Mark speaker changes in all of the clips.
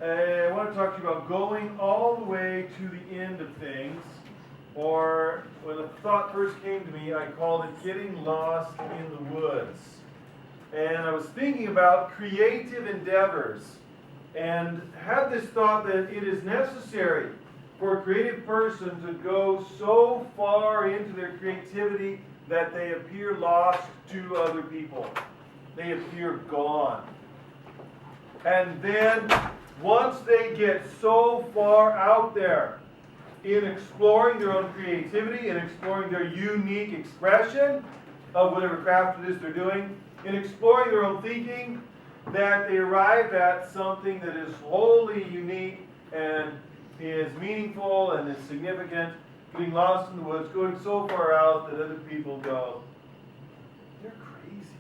Speaker 1: I want to talk to you about going all the way to the end of things, or when the thought first came to me, I called it getting lost in the woods. And I was thinking about creative endeavors, and had this thought that it is necessary for a creative person to go so far into their creativity that they appear lost to other people. They appear gone. And then, once they get so far out there in exploring their own creativity, in exploring their unique expression of whatever craft it is they're doing, in exploring their own thinking, that they arrive at something that is wholly unique and is meaningful and is significant, getting lost in the woods, going so far out that other people go, they're crazy.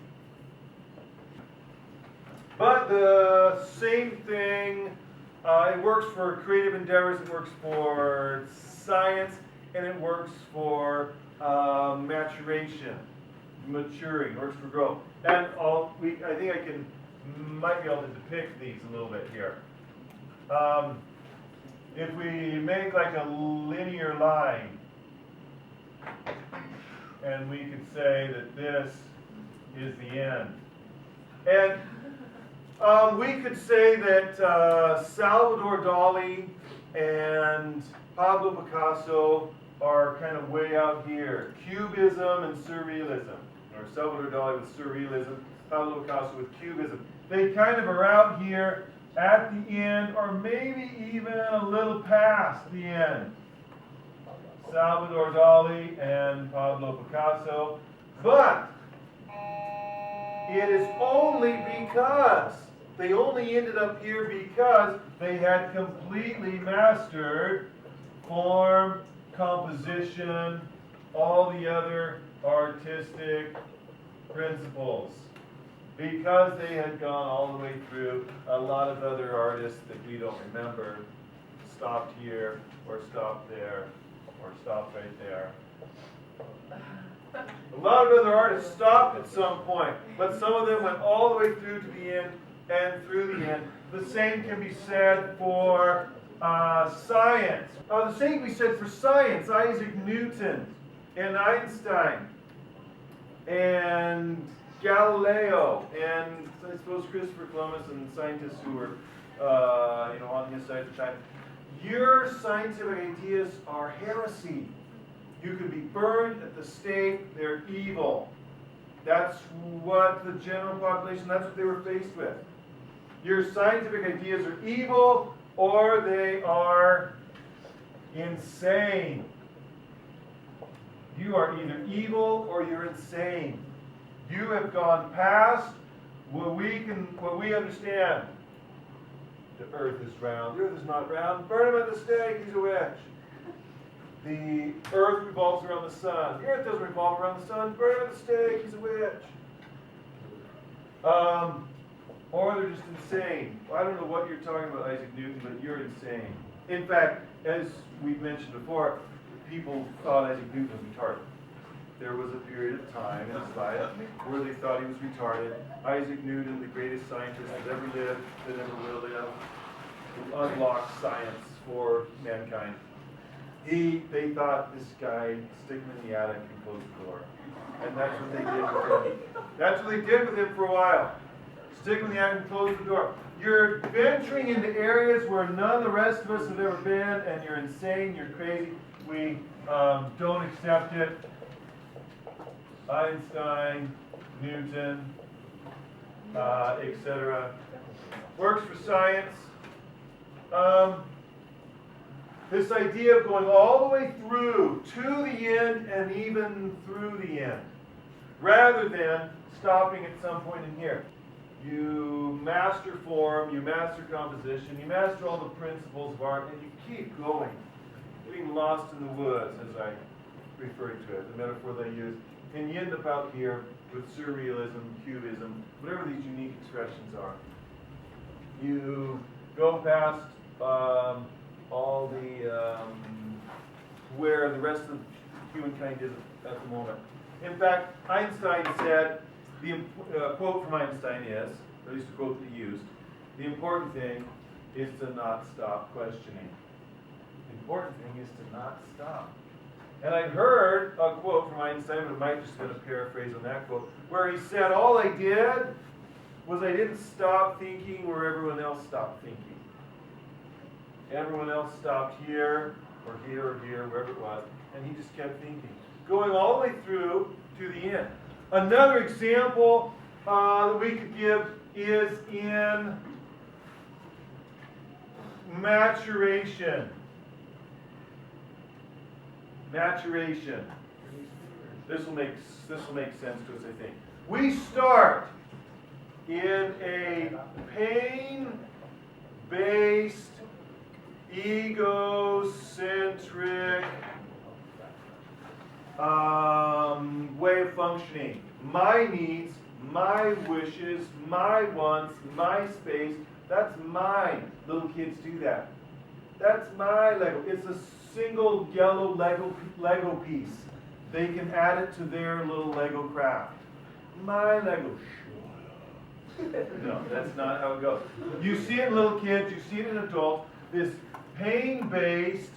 Speaker 1: But the same thing, it works for creative endeavors, it works for science, and it works for maturation, maturing, it works for growth. And I think might be able to depict these a little bit here. If we make like a linear line, and we could say that this is the end. And we could say that Salvador Dali and Pablo Picasso are kind of way out here. Cubism and Surrealism. Or Salvador Dali with Surrealism, Pablo Picasso with Cubism. They kind of are out here at the end, or maybe even a little past the end. Salvador Dali and Pablo Picasso. But it is only because they only ended up here because they had completely mastered form, composition, all the other artistic principles. Because they had gone all the way through, a lot of other artists that we don't remember stopped here, or stopped there, or stopped right there. A lot of other artists stopped at some point, but some of them went all the way through to the end and through the end. The same can be said for science. The same can be said for science. Isaac Newton and Einstein and Galileo and I suppose Christopher Columbus and scientists who were on his side at the time. Your scientific ideas are heresy. You could be burned at the stake. They're evil. That's what the general population, that's what they were faced with. Your scientific ideas are evil, or they are insane. You are either evil or you're insane. You have gone past what we understand. The earth is round. The earth is not round. Burn him at the stake. He's a witch. The earth revolves around the sun. The earth doesn't revolve around the sun. Burn him at the stake. He's a witch. Or they're just insane. Well, I don't know what you're talking about, Isaac Newton, but you're insane. In fact, as we've mentioned before, people thought Isaac Newton was retarded. There was a period of time in his life where they thought he was retarded. Isaac Newton, the greatest scientist that ever lived, that ever will live, who unlocked science for mankind. They thought this guy, stick him in the attic and close the door. And that's what they did with him. That's what they did with him for a while. Stick him in the attic and close the door. You're venturing into areas where none of the rest of us have ever been, and you're insane, you're crazy. We don't accept it. Einstein, Newton, etc. Works for science. This idea of going all the way through to the end and even through the end, rather than stopping at some point in here. You master form, you master composition, you master all the principles of art, and you keep going, getting lost in the woods, as I referred to it, the metaphor they use. And you end up out here with surrealism, cubism, whatever these unique expressions are. You go past all the where the rest of humankind is at the moment. In fact, Einstein said, the quote from Einstein is, or at least the quote that he used, the important thing is to not stop questioning. The important thing is to not stop. And I heard a quote from Einstein, but it might just have been a paraphrase on that quote, where he said, all I did was I didn't stop thinking where everyone else stopped thinking. Everyone else stopped here, or here, or here, wherever it was, and he just kept thinking. Going all the way through to the end. Another example that we could give is in maturation. Maturation. This will make sense to us, I think. We start in a pain-based, egocentric way of functioning. My needs, my wishes, my wants, my space. That's mine. Little kids do that. That's my Lego. It's a single yellow Lego piece. They can add it to their little Lego craft. My Lego. No, that's not how it goes. You see it in little kids, you see it in adults, this pain-based,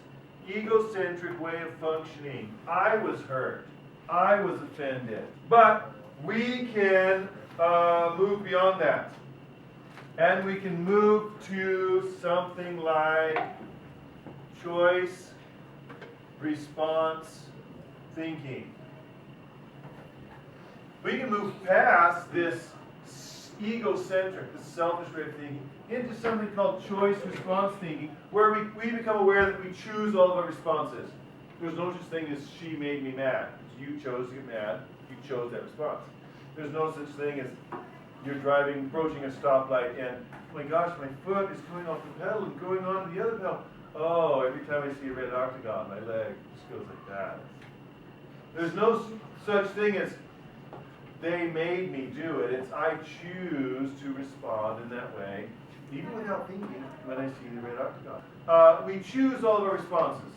Speaker 1: egocentric way of functioning. I was hurt. I was offended. But we can move beyond that. And we can move to something like choice, response, thinking. We can move past this egocentric, this selfish way of thinking, into something called choice response thinking, where we become aware that we choose all of our responses. There's no such thing as she made me mad. You chose to get mad, you chose that response. There's no such thing as you're driving, approaching a stoplight, and oh my gosh, my foot is going off the pedal and going on to the other pedal. Oh, every time I see a red octagon, my leg just goes like that. There's no such thing as they made me do it. It's I choose to respond in that way, even without thinking, when I see the red octagon. We choose all of our responses.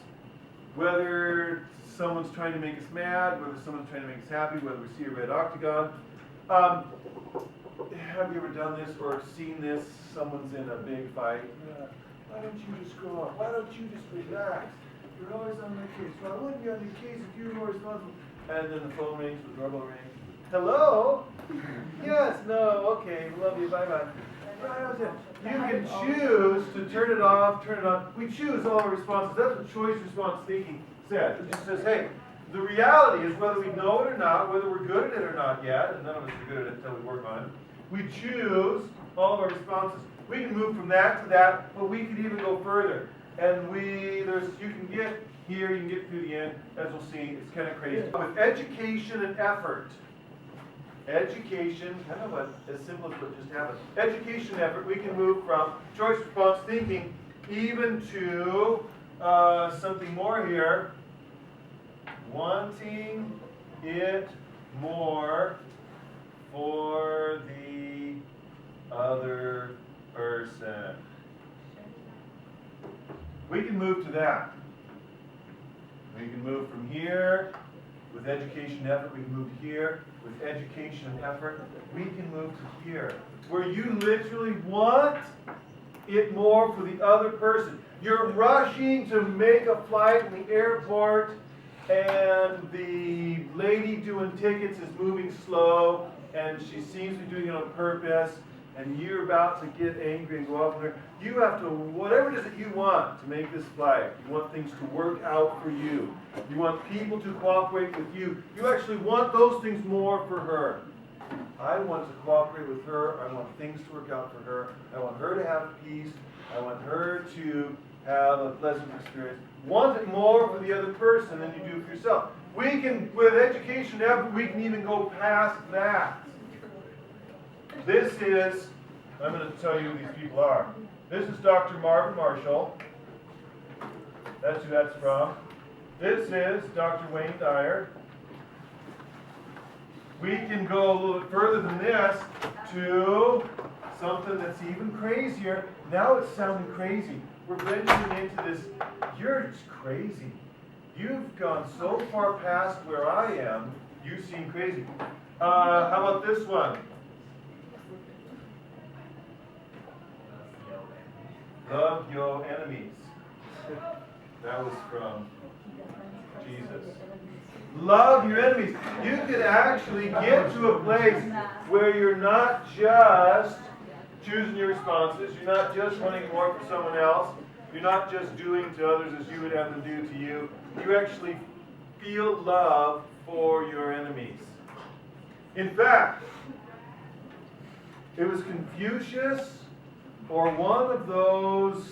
Speaker 1: Whether someone's trying to make us mad, whether someone's trying to make us happy, whether we see a red octagon. Have you ever done this or seen this? Someone's in a big fight. Why don't you just go off? Why don't you just relax? You're always on my case. Well, I wouldn't be on your case if you were more responsible. And then the phone rings, the doorbell rings. Hello? Yes, no, okay, love you, bye-bye. You can choose to turn it off, turn it on. We choose all our responses. That's what choice response thinking says. It just says, hey, the reality is whether we know it or not, whether we're good at it or not yet, and none of us are good at it until we work on it, we choose all of our responses. We can move from that to that, but we could even go further. And you can get here, you can get through the end, as we'll see, it's kind of crazy. With education and effort, education, kind of as simple as what just happened. Education and effort, we can move from choice response thinking even to something more here. Wanting it more for the other person. We can move to that. We can move from here with education and effort. We can move here with education and effort. We can move to here, where you literally want it more for the other person. You're rushing to make a flight in the airport, and the lady doing tickets is moving slow, and she seems to be doing it on purpose, and you're about to get angry and go off on her. You have to, whatever it is that you want to make this flight, you want things to work out for you. You want people to cooperate with you. You actually want those things more for her. I want to cooperate with her. I want things to work out for her. I want her to have peace. I want her to have a pleasant experience. Want it more for the other person than you do for yourself. We can, with education effort, we can even go past that. This is, I'm going to tell you who these people are. This is Dr. Marvin Marshall. That's who that's from. This is Dr. Wayne Dyer. We can go a little bit further than this to something that's even crazier. Now it's sounding crazy. We're venturing into this, you're just crazy. You've gone so far past where I am, you seem crazy. How about this one? Love your enemies. That was from Jesus. Love your enemies. You could actually get to a place where you're not just choosing your responses. You're not just wanting more for someone else. You're not just doing to others as you would have them do to you. You actually feel love for your enemies. In fact, it was Confucius or one of those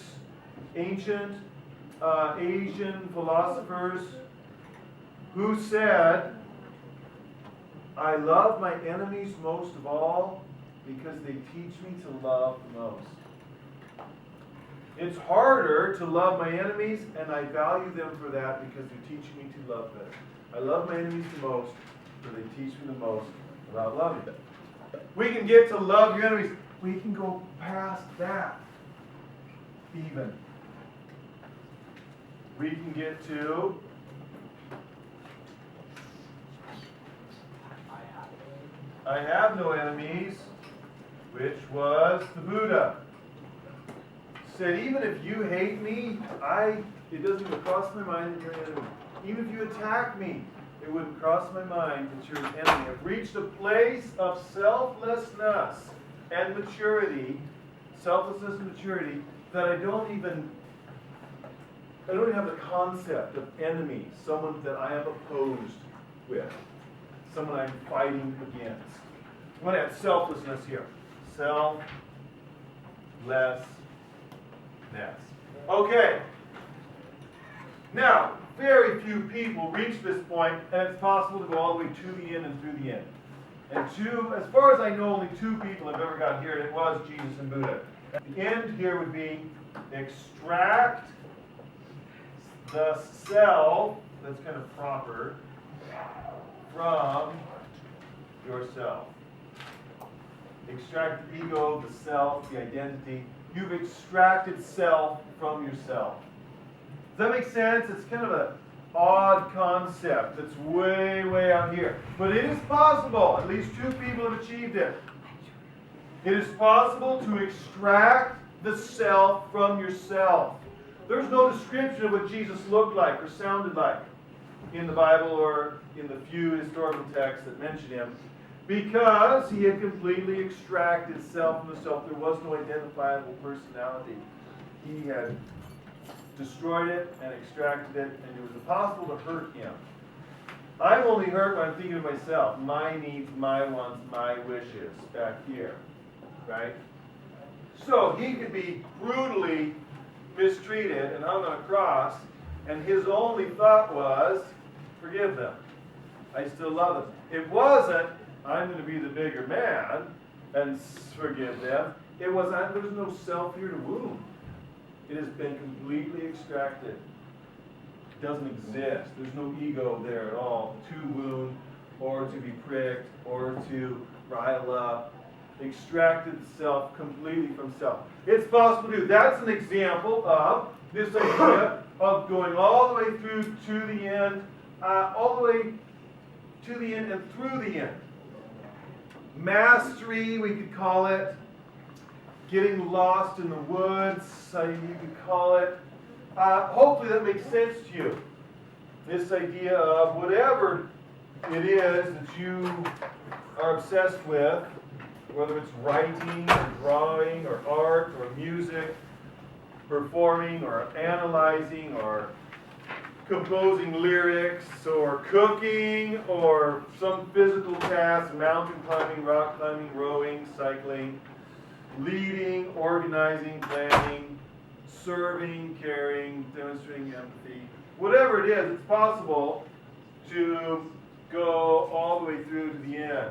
Speaker 1: ancient Asian philosophers who said, I love my enemies most of all because they teach me to love the most. It's harder to love my enemies, and I value them for that because they're teaching me to love them. I love my enemies the most because they teach me the most about loving them. We can get to love your enemies. We can go past that even. We can get to I have no enemies, which was the Buddha. Said, even if you hate me, it doesn't even cross my mind that you're an enemy. Even if you attack me, it wouldn't cross my mind that you're an enemy. I've reached a place of selflessness and maturity, that I don't even have the concept of enemy, someone that I am opposed with, someone I'm fighting against. I'm going to add selflessness here. Selflessness. Okay. Now, very few people reach this point, and it's possible to go all the way to the end and through the end. And as far as I know, only two people have ever got here, and it was Jesus and Buddha. At the end here would be extract the self, that's kind of proper, from yourself. Extract the ego, the self, the identity. You've extracted self from yourself. Does that make sense? It's kind of an odd concept that's way, way out here. But it is possible. At least two people have achieved it. It is possible to extract the self from yourself. There's no description of what Jesus looked like or sounded like in the Bible or in the few historical texts that mention him, because he had completely extracted self from the self. There was no identifiable personality. He had destroyed it and extracted it, and it was impossible to hurt him. I'm only hurt when I'm thinking of myself, my needs, my wants, my wishes back here, right? So he could be brutally mistreated and hung on a cross, and his only thought was, forgive them. I still love them. It wasn't, I'm going to be the bigger man and forgive them. It was, there's no self here to wound. It has been completely extracted. It doesn't exist. There's no ego there at all to wound or to be pricked or to rile up. Extracted self completely from self. It's possible to do. That's an example of this idea of going all the way through to the end, all the way to the end and through the end. Mastery, we could call it. Getting lost in the woods, you could call it. Hopefully that makes sense to you. This idea of whatever it is that you are obsessed with, whether it's writing or drawing or art or music, performing or analyzing or composing lyrics or cooking or some physical task, mountain climbing, rock climbing, rowing, cycling, leading, organizing, planning, serving, caring, demonstrating empathy. Whatever it is, it's possible to go all the way through to the end.